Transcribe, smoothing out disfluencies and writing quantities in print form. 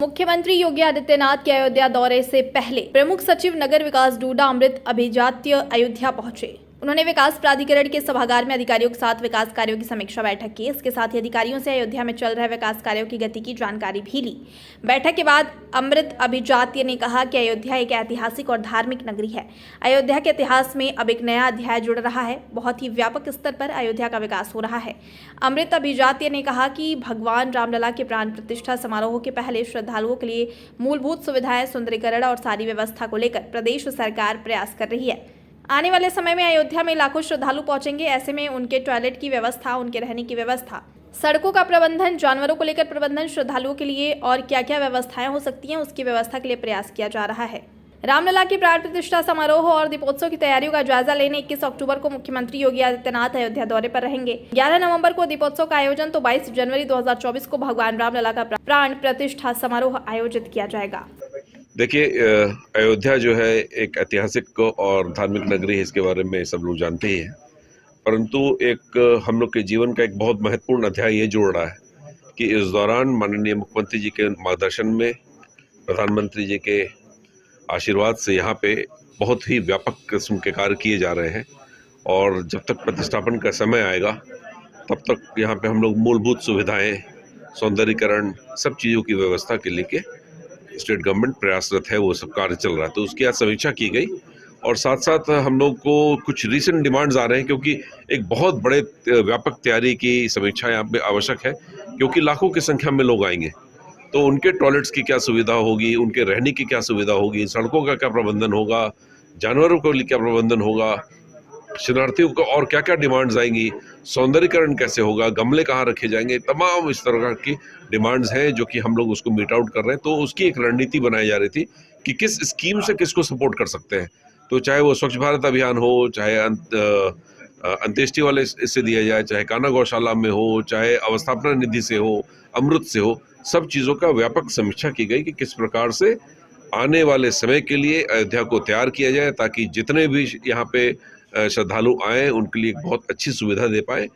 मुख्यमंत्री योगी आदित्यनाथ के अयोध्या दौरे से पहले प्रमुख सचिव नगर विकास डूडा अमृत अभिजात्य अयोध्या पहुंचे। उन्होंने विकास प्राधिकरण के सभागार में अधिकारियों के साथ विकास कार्यों की समीक्षा बैठक की। इसके साथ ही अधिकारियों से अयोध्या में चल रहे विकास कार्यों की गति की जानकारी भी ली। बैठक के बाद अमृत अभिजात्य ने कहा कि अयोध्या एक ऐतिहासिक और धार्मिक नगरी है। अयोध्या के इतिहास में अब एक नया अध्याय जुड़ रहा है। बहुत ही व्यापक स्तर पर अयोध्या का विकास हो रहा है। अमृत अभिजात्य ने कहा कि भगवान रामलला के प्राण प्रतिष्ठा समारोह के पहले श्रद्धालुओं के लिए मूलभूत सुविधाएं, सुंदरीकरण और सारी व्यवस्था को लेकर प्रदेश सरकार प्रयास कर रही है। आने वाले समय में अयोध्या में लाखों श्रद्धालु पहुंचेंगे। ऐसे में उनके टॉयलेट की व्यवस्था, उनके रहने की व्यवस्था, सड़कों का प्रबंधन, जानवरों को लेकर प्रबंधन, श्रद्धालुओं के लिए और क्या क्या व्यवस्थाएं हो सकती हैं, उसकी व्यवस्था के लिए प्रयास किया जा रहा है। रामलला की प्राण प्रतिष्ठा समारोह और दीपोत्सव की तैयारियों का जायजा लेने 21 अक्टूबर को मुख्यमंत्री योगी आदित्यनाथ अयोध्या दौरे पर रहेंगे। 11 नवंबर को दीपोत्सव का आयोजन तो 22 जनवरी 2024 को भगवान रामलला का प्राण प्रतिष्ठा समारोह आयोजित किया जाएगा। देखिए, अयोध्या जो है एक ऐतिहासिक और धार्मिक नगरी है, इसके बारे में सब लोग जानते ही हैं। परंतु एक हम लोग के जीवन का एक बहुत महत्वपूर्ण अध्याय ये जोड़ रहा है कि इस दौरान माननीय मुख्यमंत्री जी के मार्गदर्शन में, प्रधानमंत्री जी के आशीर्वाद से यहाँ पे बहुत ही व्यापक किस्म के कार्य किए जा रहे हैं। और जब तक प्रतिष्ठापन का समय आएगा तब तक यहाँ पे हम लोग मूलभूत सुविधाएं, सौंदर्यीकरण, सब चीज़ों की व्यवस्था के लिए स्टेट गवर्नमेंट प्रयासरत है। वो सब कार्य चल रहा है, तो उसकी आज समीक्षा की गई। और साथ साथ हम लोग को कुछ रीसेंट डिमांड्स आ रहे हैं, क्योंकि एक बहुत बड़े व्यापक तैयारी की समीक्षा यहाँ पे आवश्यक है, क्योंकि लाखों की संख्या में लोग आएंगे। तो उनके टॉयलेट्स की क्या सुविधा होगी, उनके रहने की क्या सुविधा होगी, सड़कों का क्या प्रबंधन होगा, जानवरों के लिए क्या प्रबंधन होगा, शरणार्थियों को और क्या क्या डिमांड्स आएंगी, सौंदर्यीकरण कैसे होगा, गमले कहाँ रखे जाएंगे, तमाम इस तरह की डिमांड्स हैं जो कि हम लोग उसको मीट आउट कर रहे हैं। तो उसकी एक रणनीति बनाई जा रही थी कि किस स्कीम से किसको सपोर्ट कर सकते हैं। तो चाहे वो स्वच्छ भारत अभियान हो, चाहे अंत्येष्टि वाले इससे दिया जाए, चाहे कान्हा गौशाला में हो, चाहे अवस्थापना निधि से हो, अमृत से हो, सब चीज़ों का व्यापक समीक्षा की गई कि किस प्रकार से आने वाले समय के लिए अयोध्या को तैयार किया जाए, ताकि जितने भी यहाँ पे श्रद्धालु आए उनके लिए एक बहुत अच्छी सुविधा दे पाए।